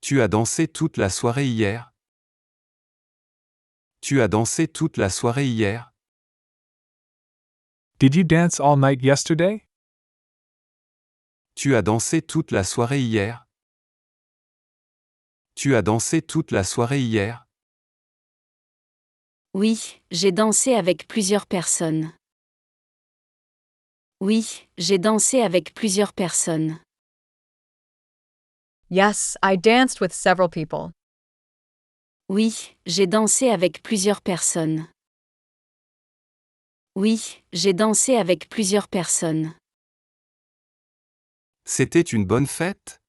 Tu as dansé toute la soirée hier? Tu as dansé toute la soirée hier? Did you dance all night yesterday? Tu as dansé toute la soirée hier? Tu as dansé toute la soirée hier? Oui, j'ai dansé avec plusieurs personnes. Oui, j'ai dansé avec plusieurs personnes. Yes, I danced with several people. Oui, j'ai dansé avec plusieurs personnes. Oui, j'ai dansé avec plusieurs personnes. C'était une bonne fête?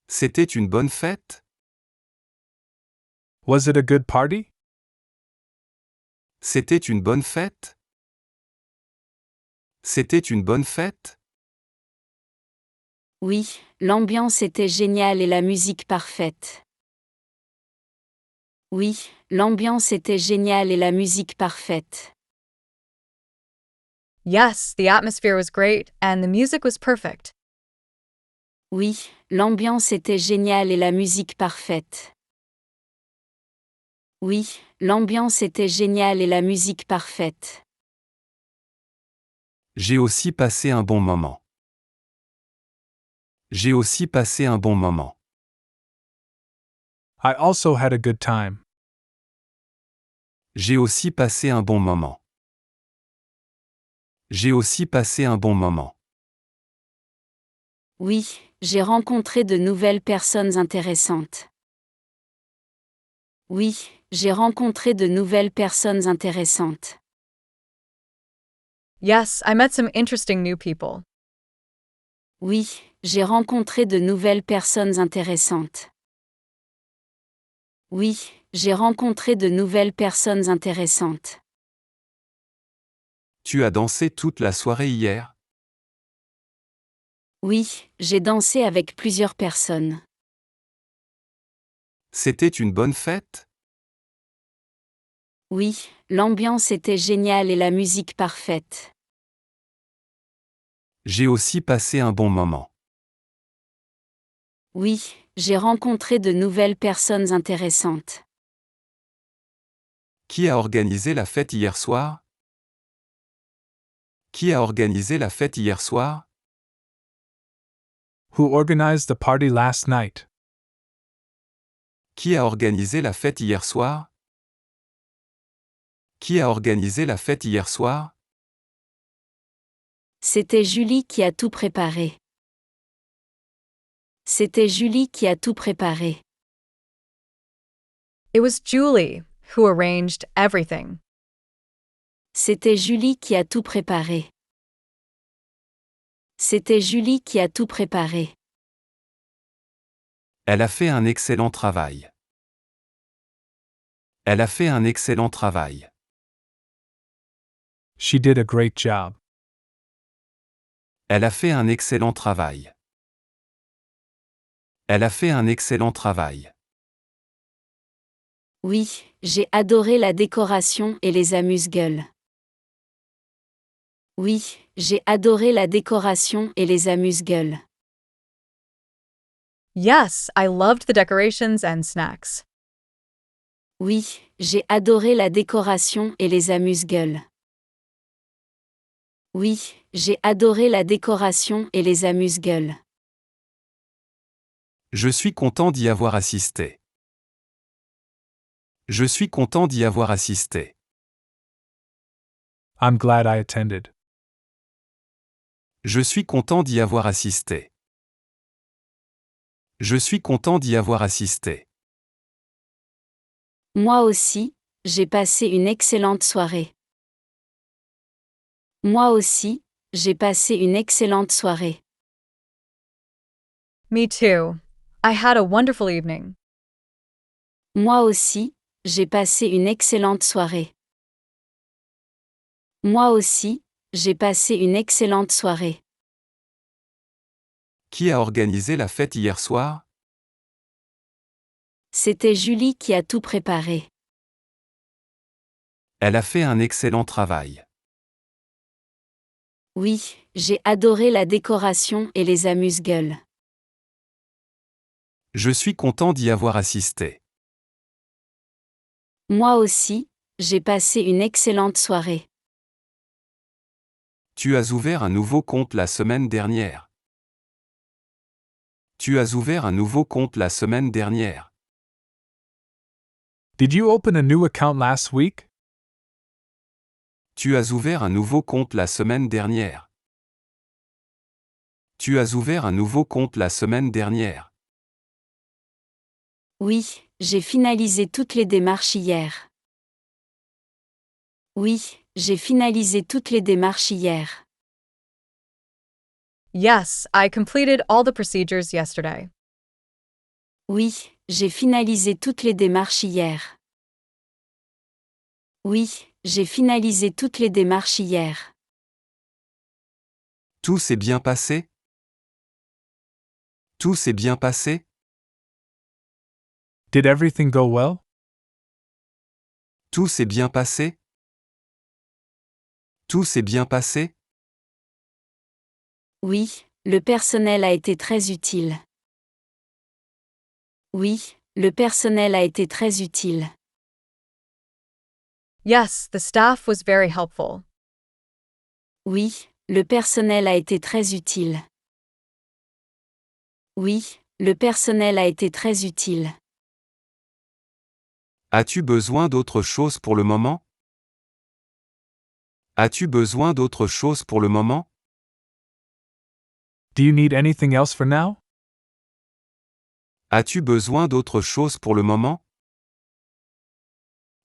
C'était une bonne fête? Was it a good party? C'était une bonne fête? C'était une bonne fête? Oui, l'ambiance était géniale et la musique parfaite. Oui, l'ambiance était géniale et la musique parfaite. Yes, the atmosphere was great and the music was perfect. Oui, l'ambiance était géniale et la musique parfaite. Oui, l'ambiance était géniale et la musique parfaite. J'ai aussi passé un bon moment. J'ai aussi passé un bon moment. I also had a good time. J'ai aussi passé un bon moment. J'ai aussi passé un bon moment. Oui, j'ai rencontré de nouvelles personnes intéressantes. Oui, j'ai rencontré de nouvelles personnes intéressantes. Yes, I met some interesting new people. Oui, j'ai rencontré de nouvelles personnes intéressantes. Oui, j'ai rencontré de nouvelles personnes intéressantes. Tu as dansé toute la soirée hier? Oui, j'ai dansé avec plusieurs personnes. C'était une bonne fête? Oui, l'ambiance était géniale et la musique parfaite. J'ai aussi passé un bon moment. Oui, j'ai rencontré de nouvelles personnes intéressantes. Qui a organisé la fête hier soir? Qui a organisé la fête hier soir? Who organized the party last night? Qui a organisé la fête hier soir? Qui a organisé la fête hier soir? C'était Julie qui a tout préparé. C'était Julie qui a tout préparé. It was Julie who arranged everything. C'était Julie qui a tout préparé. C'était Julie qui a tout préparé. Elle a fait un excellent travail. Elle a fait un excellent travail. She did a great job. Elle a fait un excellent travail. Elle a fait un excellent travail. Oui, j'ai adoré la décoration et les amuse-gueules. Oui, j'ai adoré la décoration et les amuse-gueules. Yes, I loved the decorations and snacks. Oui, j'ai adoré la décoration et les amuse-gueules. Oui, j'ai adoré la décoration et les amuse-gueules. Je suis content d'y avoir assisté. Je suis content d'y avoir assisté. I'm glad I attended. Je suis content d'y avoir assisté. Je suis content d'y avoir assisté. Moi aussi, j'ai passé une excellente soirée. Moi aussi, j'ai passé une excellente soirée. Me too. I had a wonderful evening. Moi aussi, j'ai passé une excellente soirée. Moi aussi, j'ai passé une excellente soirée. Qui a organisé la fête hier soir? C'était Julie qui a tout préparé. Elle a fait un excellent travail. Oui, j'ai adoré la décoration et les amuse-gueules. Je suis content d'y avoir assisté. Moi aussi, j'ai passé une excellente soirée. Tu as ouvert un nouveau compte la semaine dernière. Tu as ouvert un nouveau compte la semaine dernière. Did you open a new account last week? Tu as ouvert un nouveau compte la semaine dernière. Tu as ouvert un nouveau compte la semaine dernière. Oui, j'ai finalisé toutes les démarches hier. Oui, j'ai finalisé toutes les démarches hier. Yes, I completed all the procedures yesterday. Oui, j'ai finalisé toutes les démarches hier. Oui, j'ai finalisé toutes les démarches hier. Tout s'est bien passé? Tout s'est bien passé? Did everything go well? Tout s'est bien passé? Tout s'est bien passé? Oui, le personnel a été très utile. Oui, le personnel a été très utile. Yes, the staff was very helpful. Oui, le personnel a été très utile. Oui, le personnel a été très utile. As-tu besoin d'autre chose pour le moment? As-tu besoin d'autre chose pour le moment? Do you need anything else for now? As-tu besoin d'autre chose pour le moment?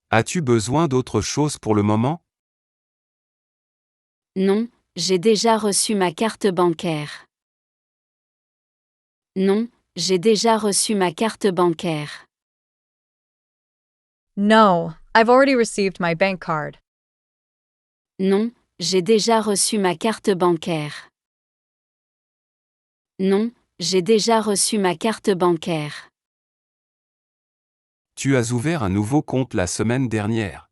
As-tu besoin d'autre chose pour le moment? Non, j'ai déjà reçu ma carte bancaire. Non, j'ai déjà reçu ma carte bancaire. No, I've already received my bank card. Non, j'ai déjà reçu ma carte bancaire. Non, j'ai déjà reçu ma carte bancaire. Tu as ouvert un nouveau compte la semaine dernière.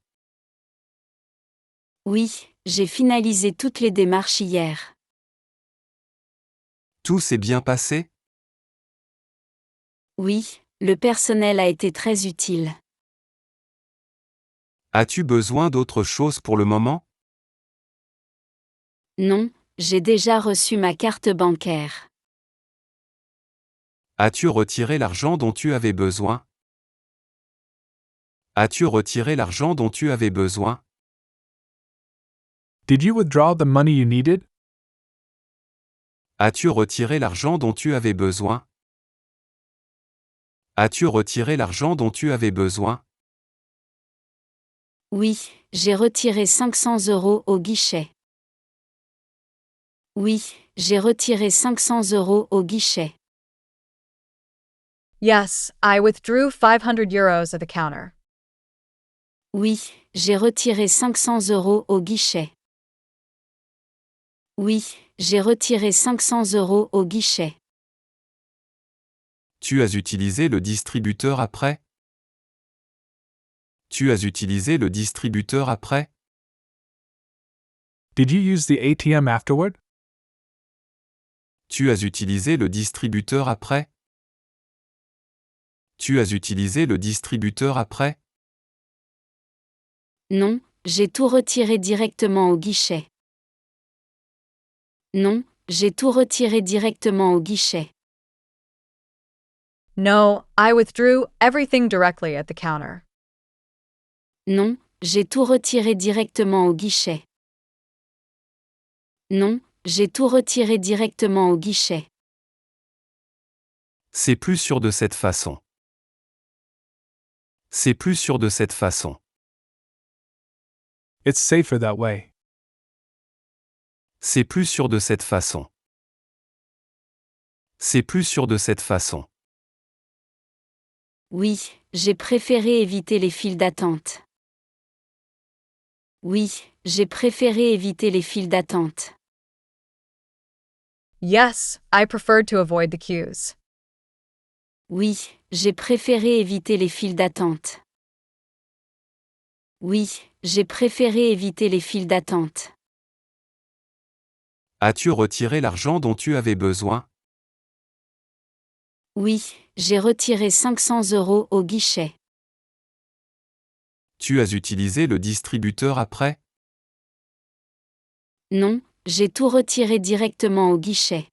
Oui, j'ai finalisé toutes les démarches hier. Tout s'est bien passé? Oui, le personnel a été très utile. As-tu besoin d'autre chose pour le moment? Non, j'ai déjà reçu ma carte bancaire. As-tu retiré l'argent dont tu avais besoin? As-tu retiré l'argent dont tu avais besoin? Did you withdraw the money you needed? As-tu retiré l'argent dont tu avais besoin? As-tu retiré l'argent dont tu avais besoin? Oui, j'ai retiré 500 € au guichet. Oui, j'ai retiré 500 € au guichet. Yes, I withdrew 500 euros at the counter. Oui, j'ai retiré 500 € au guichet. Oui, j'ai retiré 500 € au guichet. Tu as utilisé le distributeur après? Tu as utilisé le distributeur après? Did you use the ATM afterward? Tu as utilisé le distributeur après? Tu as utilisé le distributeur après? Non, j'ai tout retiré directement au guichet. Non, j'ai tout retiré directement au guichet. No, I withdrew everything directly at the counter. Non, j'ai tout retiré directement au guichet. Non, j'ai tout retiré directement au guichet. C'est plus sûr de cette façon. C'est plus sûr de cette façon. It's safer that way. C'est plus sûr de cette façon. C'est plus sûr de cette façon. Oui, j'ai préféré éviter les files d'attente. Oui, j'ai préféré éviter les files d'attente. Yes, I preferred to avoid the queues. Oui, j'ai préféré éviter les files d'attente. Oui, j'ai préféré éviter les files d'attente. As-tu retiré l'argent dont tu avais besoin? Oui, j'ai retiré 500 € au guichet. Tu as utilisé le distributeur après? Non, j'ai tout retiré directement au guichet.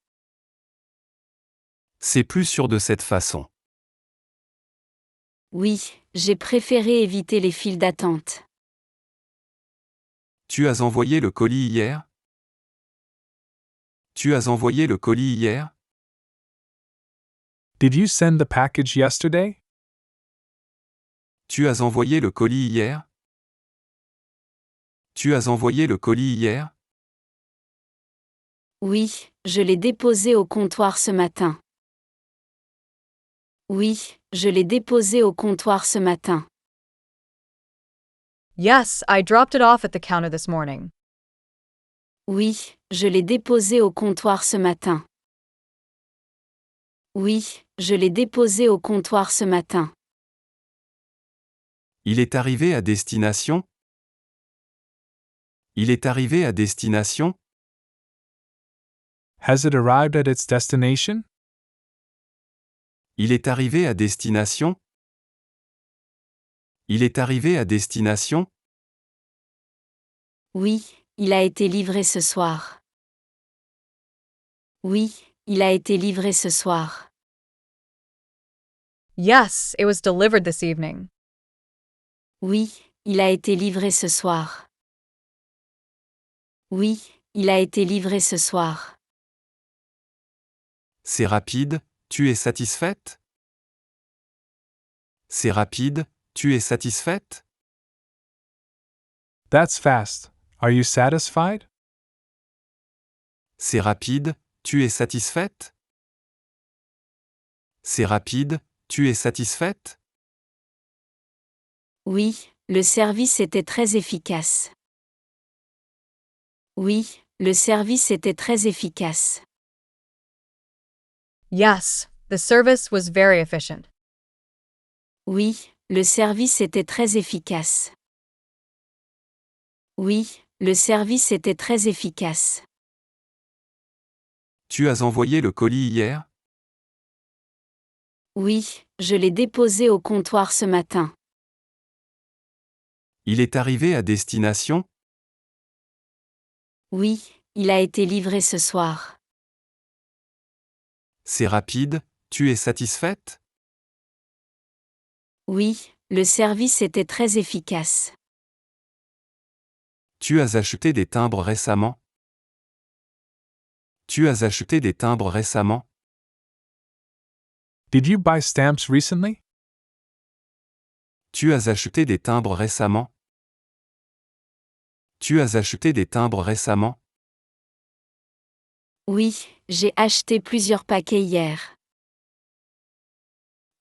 C'est plus sûr de cette façon. Oui, j'ai préféré éviter les files d'attente. Tu as envoyé le colis hier? Tu as envoyé le colis hier? Did you send the package yesterday? Tu as envoyé le colis hier? Tu as envoyé le colis hier? Oui, je l'ai déposé au comptoir ce matin. Oui, je l'ai déposé au comptoir ce matin. Yes, I dropped it off at the counter this morning. Oui, je l'ai déposé au comptoir ce matin. Oui, je l'ai déposé au comptoir ce matin. Il est arrivé à destination? Il est arrivé à destination? Has it arrived at its destination? Il est arrivé à destination? Il est arrivé à destination? Oui, il a été livré ce soir. Oui, il a été livré ce soir. Yes, it was delivered this evening. Oui, il a été livré ce soir. Oui, il a été livré ce soir. C'est rapide, tu es satisfaite? C'est rapide, tu es satisfaite? That's fast. Are you satisfied? C'est rapide, tu es satisfaite? C'est rapide, tu es satisfaite? Oui, le service était très efficace. Oui, le service était très efficace. Yes, the service was very efficient. Oui, le service était très efficace. Oui, le service était très efficace. Tu as envoyé le colis hier? Oui, je l'ai déposé au comptoir ce matin. Il est arrivé à destination? Oui, il a été livré ce soir. C'est rapide, tu es satisfaite? Oui, le service était très efficace. Tu as acheté des timbres récemment? Tu as acheté des timbres récemment? Did you buy stamps recently? Tu as acheté des timbres récemment? Tu as acheté des timbres récemment? Oui, j'ai acheté plusieurs paquets hier.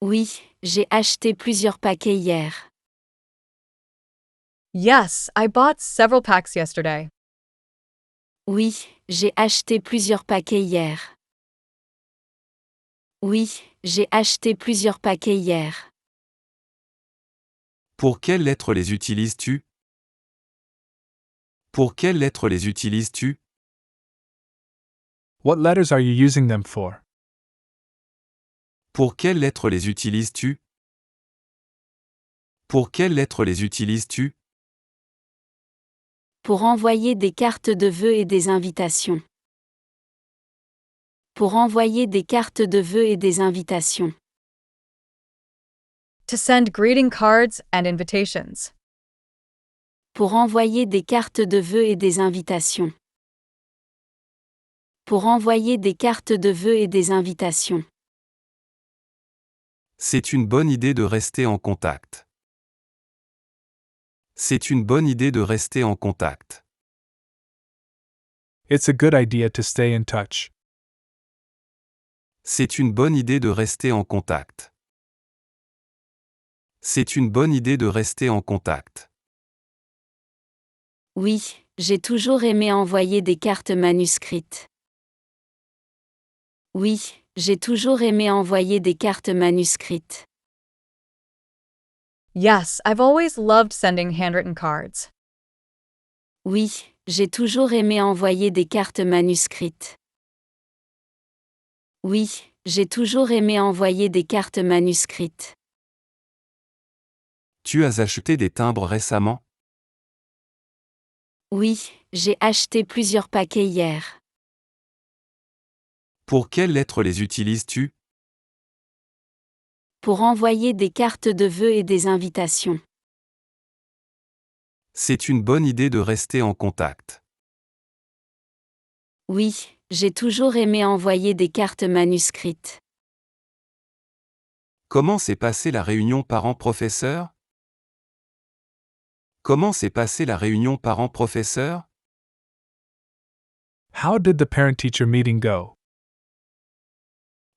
Oui, j'ai acheté plusieurs paquets hier. Yes, I bought several packs yesterday. Oui, j'ai acheté plusieurs paquets hier. Oui, j'ai acheté plusieurs paquets hier. Pour quelles lettres les utilises-tu? Pour quelles lettres les utilises-tu? What letters are you using them for? Pour quelles lettres les utilises-tu? Pour quelles lettres les utilises-tu? Pour envoyer des cartes de vœux et des invitations. Pour envoyer des cartes de vœux et des invitations. To send greeting cards and invitations. Pour envoyer des cartes de vœux et des invitations. Pour envoyer des cartes de vœux et des invitations. C'est une bonne idée de rester en contact. C'est une bonne idée de rester en contact. It's a good idea to stay in touch. C'est une bonne idée de rester en contact. C'est une bonne idée de rester en contact. Oui, j'ai toujours aimé envoyer des cartes manuscrites. Oui, j'ai toujours aimé envoyer des cartes manuscrites. Yes, I've always loved sending handwritten cards. Oui, j'ai toujours aimé envoyer des cartes manuscrites. Oui, j'ai toujours aimé envoyer des cartes manuscrites. Tu as acheté des timbres récemment? Oui, j'ai acheté plusieurs paquets hier. Pour quelles lettres les utilises-tu? Pour envoyer des cartes de vœux et des invitations. C'est une bonne idée de rester en contact. Oui, j'ai toujours aimé envoyer des cartes manuscrites. Comment s'est passée la réunion parents-professeurs? Comment s'est passée la réunion parents-professeurs? How did the parent teacher meeting go?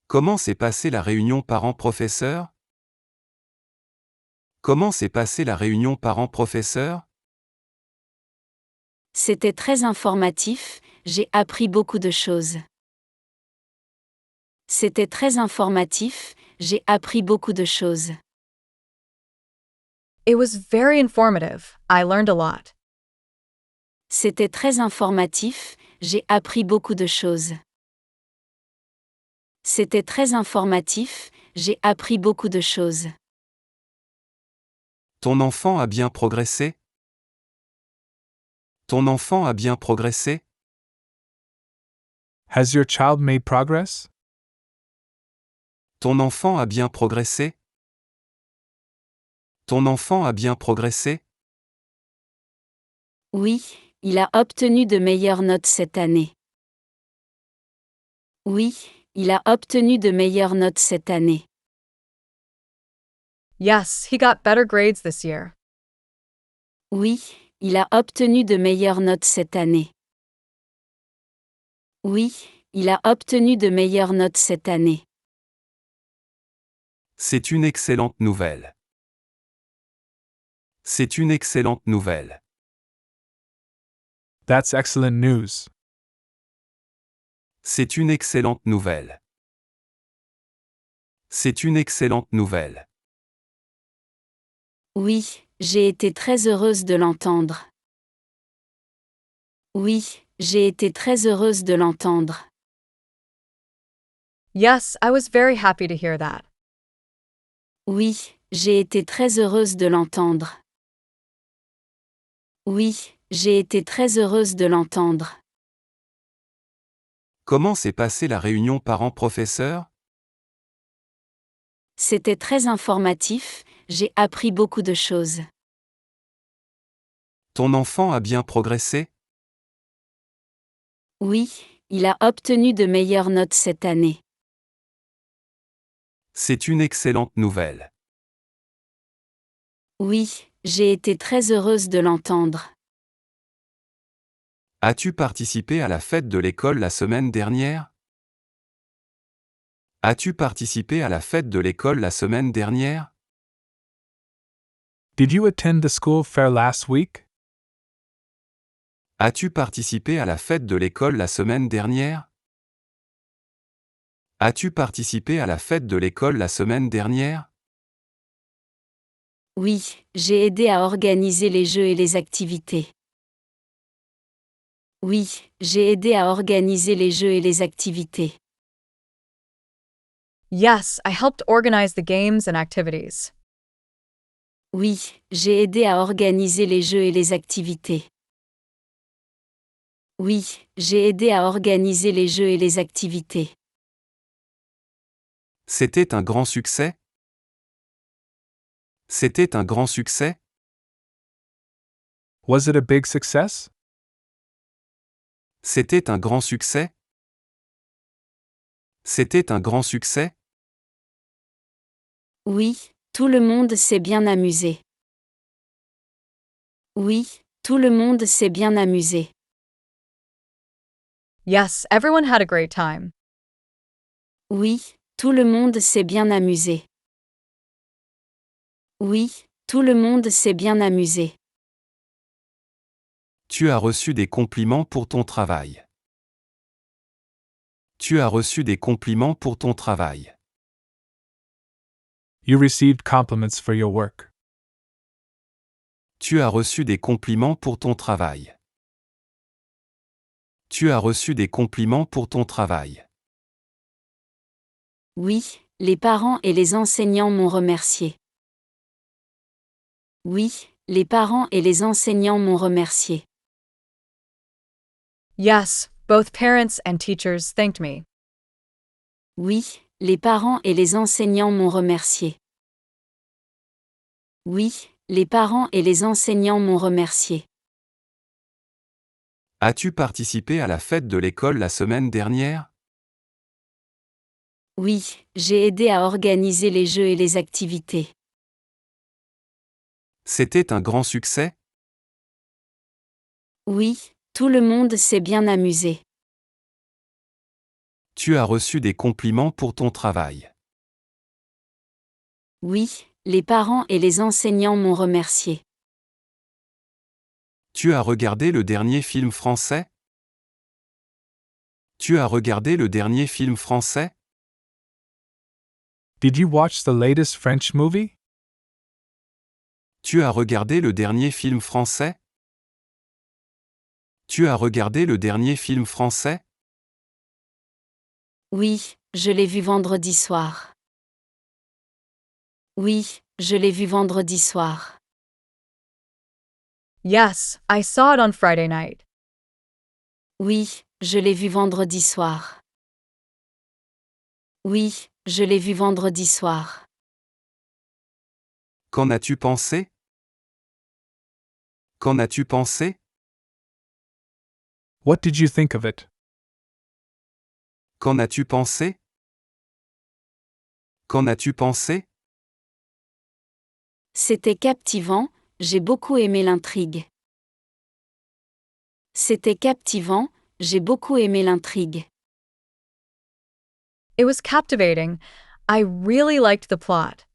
Comment s'est passée la réunion parents-professeurs? Comment s'est passée la réunion parents-professeurs? C'était très informatif, j'ai appris beaucoup de choses. C'était très informatif, j'ai appris beaucoup de choses. It was very informative. I learned a lot. C'était très informatif, j'ai appris beaucoup de choses. C'était très informatif, j'ai appris beaucoup de choses. Ton enfant a bien progressé? Ton enfant a bien progressé? Has your child made progress? Ton enfant a bien progressé? Ton enfant a bien progressé? Oui, il a obtenu de meilleures notes cette année. Oui, il a obtenu de meilleures notes cette année. Yes, he got better grades this year. Oui, il a obtenu de meilleures notes cette année. Oui, il a obtenu de meilleures notes cette année. C'est une excellente nouvelle. C'est une excellente nouvelle. That's excellent news. C'est une excellente nouvelle. C'est une excellente nouvelle. Oui, j'ai été très heureuse de l'entendre. Oui, j'ai été très heureuse de l'entendre. Yes, I was very happy to hear that. Oui, j'ai été très heureuse de l'entendre. Oui, j'ai été très heureuse de l'entendre. Comment s'est passée la réunion parents-professeurs? C'était très informatif, j'ai appris beaucoup de choses. Ton enfant a bien progressé? Oui, il a obtenu de meilleures notes cette année. C'est une excellente nouvelle. Oui, j'ai été très heureuse de l'entendre. As-tu participé à la fête de l'école la semaine dernière? As-tu participé à la fête de l'école la semaine dernière? Did you attend the school fair last week? As-tu participé à la fête de l'école la semaine dernière? As-tu participé à la fête de l'école la semaine dernière? Oui, j'ai aidé à organiser les jeux et les activités. Oui, j'ai aidé à organiser les jeux et les activités. Yes, I helped organize the games and activities. Oui, j'ai aidé à organiser les jeux et les activités. Oui, j'ai aidé à organiser les jeux et les activités. C'était un grand succès? C'était un grand succès? Was it a big success? C'était un grand succès? C'était un grand succès? Oui, tout le monde s'est bien amusé. Oui, tout le monde s'est bien amusé. Yes, everyone had a great time. Oui, tout le monde s'est bien amusé. Oui, tout le monde s'est bien amusé. Tu as reçu des compliments pour ton travail. Tu as reçu des compliments pour ton travail. You received compliments for your work. Tu as reçu des compliments pour ton travail. Tu as reçu des compliments pour ton travail. Oui, les parents et les enseignants m'ont remercié. Oui, les parents et les enseignants m'ont remercié. Yes, both parents and teachers thanked me. Oui, les parents et les enseignants m'ont remercié. Oui, les parents et les enseignants m'ont remercié. As-tu participé à la fête de l'école la semaine dernière? Oui, j'ai aidé à organiser les jeux et les activités. C'était un grand succès? Oui, tout le monde s'est bien amusé. Tu as reçu des compliments pour ton travail. Oui, les parents et les enseignants m'ont remercié. Tu as regardé le dernier film français? Tu as regardé le dernier film français? Did you watch the latest French movie? Tu as regardé le dernier film français? Tu as regardé le dernier film français? Oui, je l'ai vu vendredi soir. Oui, je l'ai vu vendredi soir. Yes, I saw it on Friday night. Oui, je l'ai vu vendredi soir. Oui, je l'ai vu vendredi soir. Qu'en as-tu pensé? Qu'en as-tu pensé? What did you think of it? Qu'en as-tu pensé? Qu'en as-tu pensé? C'était captivant, j'ai beaucoup aimé l'intrigue. C'était captivant, j'ai beaucoup aimé l'intrigue. It was captivating. I really liked the plot.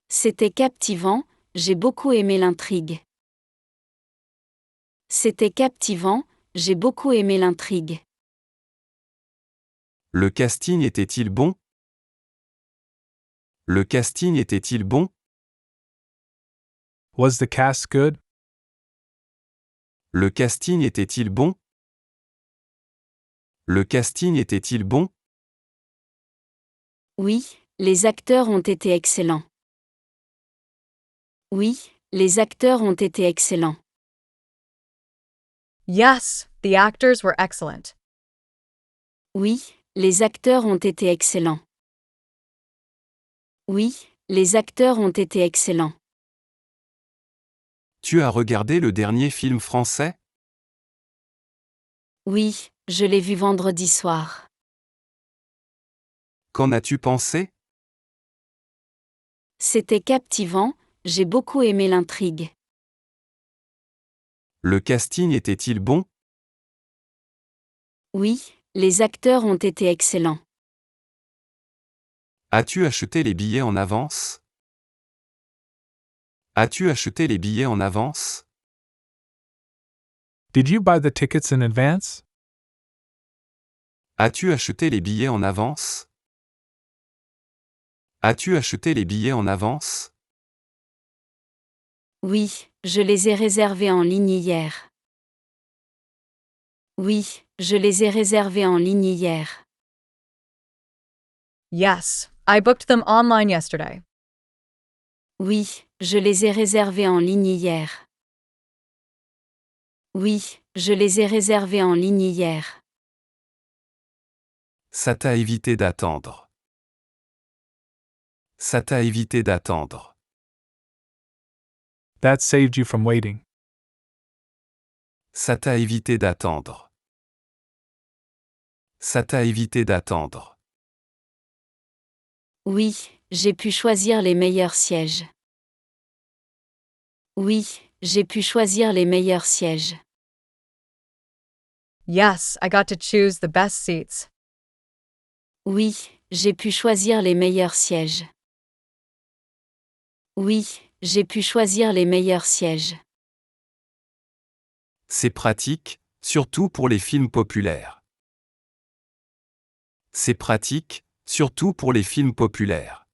C'était captivant, j'ai beaucoup aimé l'intrigue. C'était captivant, j'ai beaucoup aimé l'intrigue. Le casting était-il bon? Le casting était-il bon? Was the cast good? Le casting était-il bon? Le casting était-il bon? Oui, les acteurs ont été excellents. Oui, les acteurs ont été excellents. Yes, the actors were excellent. Oui, les acteurs ont été excellents. Oui, les acteurs ont été excellents. Tu as regardé le dernier film français? Oui, je l'ai vu vendredi soir. Qu'en as-tu pensé? C'était captivant, j'ai beaucoup aimé l'intrigue. Le casting était-il bon? Oui, les acteurs ont été excellents. As-tu acheté les billets en avance? As-tu acheté les billets en avance? Did you buy the tickets in advance? As-tu acheté les billets en avance? As-tu acheté les billets en avance? Oui, je les ai réservés en ligne hier. Oui, je les ai réservés en ligne hier. Yes, I booked them online yesterday. Oui, je les ai réservés en ligne hier. Oui, je les ai réservés en ligne hier. Ça t'a évité d'attendre. Ça t'a évité d'attendre. That saved you from waiting. Ça t'a évité d'attendre. Ça t'a évité d'attendre. Oui, j'ai pu choisir les meilleurs sièges. Oui, j'ai pu choisir les meilleurs sièges. Yes, I got to choose the best seats. Oui, j'ai pu choisir les meilleurs sièges. Oui, j'ai pu choisir les meilleurs sièges. C'est pratique, surtout pour les films populaires. C'est pratique, surtout pour les films populaires.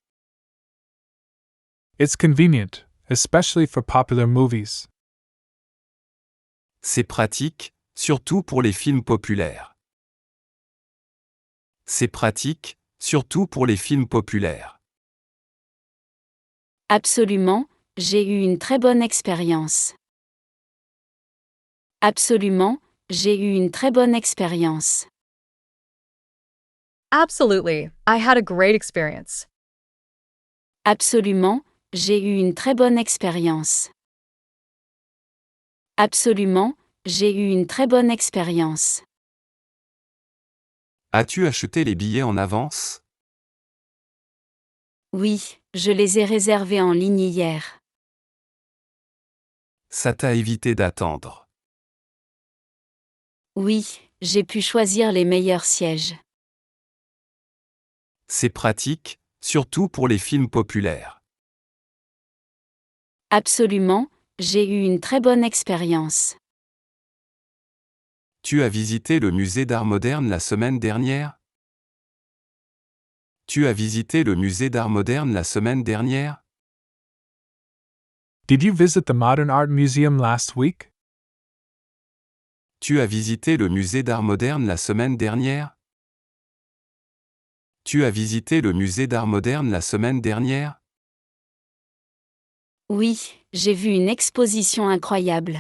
It's convenient, especially for popular movies. C'est pratique, surtout pour les films populaires. C'est pratique, surtout pour les films populaires. Absolument, j'ai eu une très bonne expérience. Absolument, j'ai eu une très bonne expérience. Absolutely. I had a great experience. Absolument, j'ai eu une très bonne expérience. Absolument, j'ai eu une très bonne expérience. As-tu acheté les billets en avance? Oui, je les ai réservés en ligne hier. Ça t'a évité d'attendre. Oui, j'ai pu choisir les meilleurs sièges. C'est pratique, surtout pour les films populaires. Absolument, j'ai eu une très bonne expérience. Tu as visité le musée d'art moderne la semaine dernière? Tu as visité le musée d'art moderne la semaine dernière? Did you visit the Modern Art Museum last week? Tu as visité le musée d'art moderne la semaine dernière? Tu as visité le musée d'art moderne la semaine dernière? Oui, j'ai vu une exposition incroyable.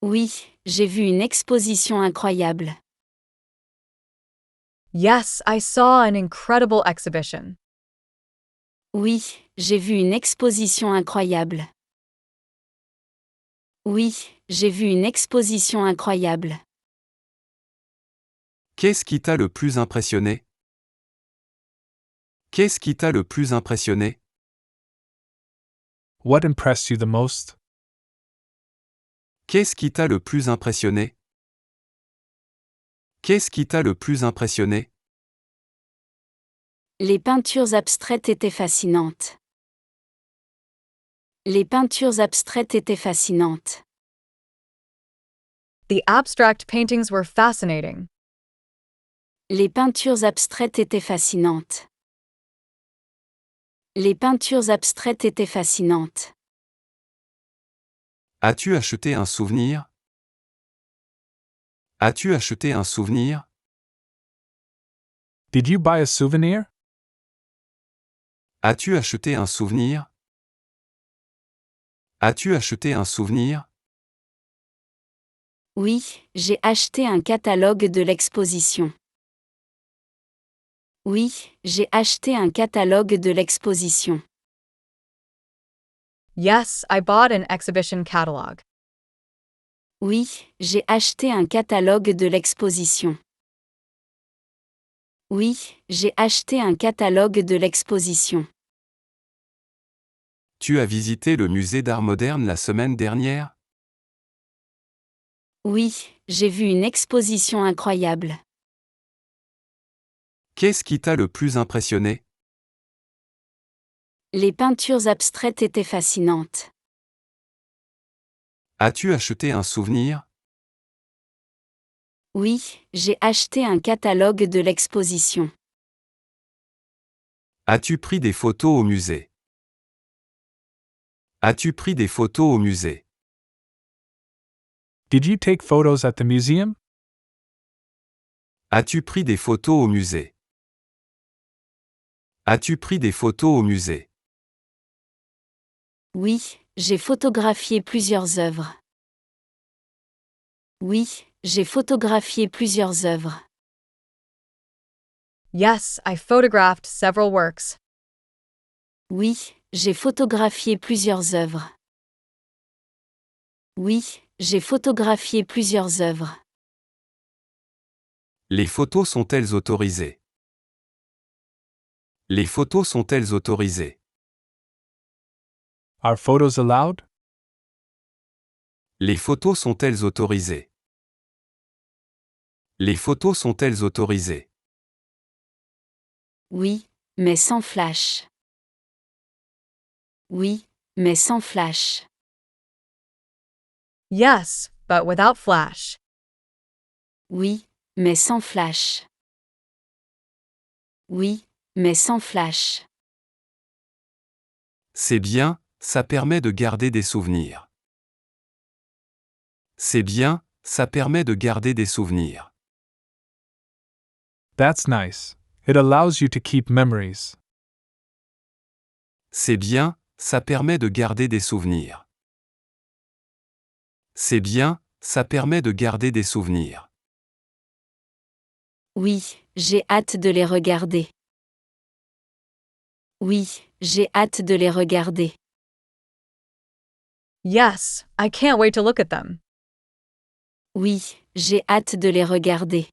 Oui, j'ai vu une exposition incroyable. Yes, I saw an incredible exhibition. Oui, j'ai vu une exposition incroyable. Oui, j'ai vu une exposition incroyable. Qu'est-ce qui t'a le plus impressionné? Qu'est-ce qui t'a le plus impressionné? What impressed you the most? Qu'est-ce qui t'a le plus impressionné? Qu'est-ce qui t'a le plus impressionné? Les peintures abstraites étaient fascinantes. Les peintures abstraites étaient fascinantes. The abstract paintings were fascinating. Les peintures abstraites étaient fascinantes. Les peintures abstraites étaient fascinantes. As-tu acheté un souvenir? As-tu acheté un souvenir? Did you buy a souvenir? As-tu acheté un souvenir? As-tu acheté un souvenir? Oui, j'ai acheté un catalogue de l'exposition. Oui, j'ai acheté un catalogue de l'exposition. Yes, I bought an exhibition catalog. Oui, j'ai acheté un catalogue de l'exposition. Oui, j'ai acheté un catalogue de l'exposition. Tu as visité le musée d'art moderne la semaine dernière? Oui, j'ai vu une exposition incroyable. Qu'est-ce qui t'a le plus impressionné? Les peintures abstraites étaient fascinantes. As-tu acheté un souvenir? Oui, j'ai acheté un catalogue de l'exposition. As-tu pris des photos au musée? As-tu pris des photos au musée? Did you take photos at the museum? As-tu pris des photos au musée? As-tu pris des photos au musée? Oui, j'ai photographié plusieurs œuvres. Oui, j'ai photographié plusieurs œuvres. Yes, I photographed several works. Oui, j'ai photographié plusieurs œuvres. Oui, j'ai photographié plusieurs œuvres. Les photos sont-elles autorisées? Les photos sont-elles autorisées? Are photos allowed? Les photos sont-elles autorisées? Les photos sont-elles autorisées? Oui, mais sans flash. Oui, mais sans flash. Yes, but without flash. Oui, mais sans flash. Oui, mais sans flash. C'est bien, ça permet de garder des souvenirs. C'est bien, ça permet de garder des souvenirs. That's nice. It allows you to keep memories. C'est bien, ça permet de garder des souvenirs. C'est bien, ça permet de garder des souvenirs. Oui, j'ai hâte de les regarder. Oui, j'ai hâte de les regarder. Yes, I can't wait to look at them. Oui, j'ai hâte de les regarder.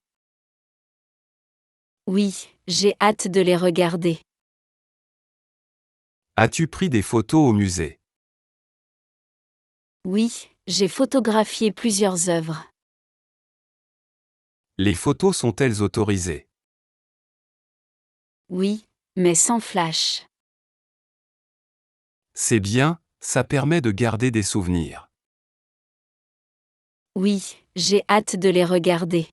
Oui, j'ai hâte de les regarder. As-tu pris des photos au musée? Oui, j'ai photographié plusieurs œuvres. Les photos sont-elles autorisées? Oui, mais sans flash. C'est bien, ça permet de garder des souvenirs. Oui, j'ai hâte de les regarder.